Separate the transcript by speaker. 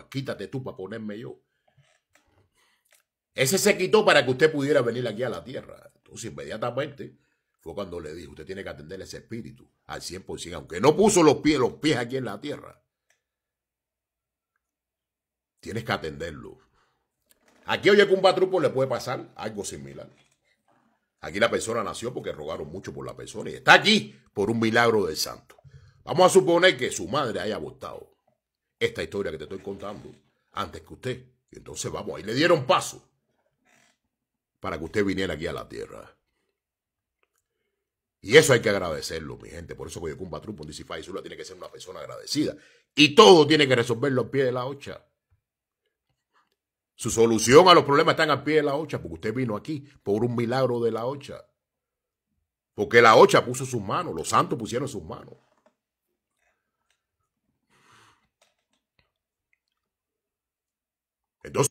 Speaker 1: quítate tú para ponerme yo. Ese se quitó para que usted pudiera venir aquí a la tierra. Entonces, inmediatamente fue cuando le dije, usted tiene que atender ese espíritu al 100%, aunque no puso los pies aquí en la tierra. Tienes que atenderlo. Aquí oye que un Batrupo le puede pasar algo similar. Aquí la persona nació porque rogaron mucho por la persona y está aquí por un milagro del santo. Vamos a suponer que su madre haya abortado esta historia que te estoy contando antes que usted. Y entonces vamos, ahí le dieron paso para que usted viniera aquí a la tierra. Y eso hay que agradecerlo, mi gente. Por eso Coyocumba Trupo, Disify Zula tiene que ser una persona agradecida. Y todo tiene que resolverlo al pie de la hocha. Su solución a los problemas están al pie de la hocha, porque usted vino aquí por un milagro de la hocha. Porque la hocha puso sus manos, los santos pusieron sus manos. Entonces,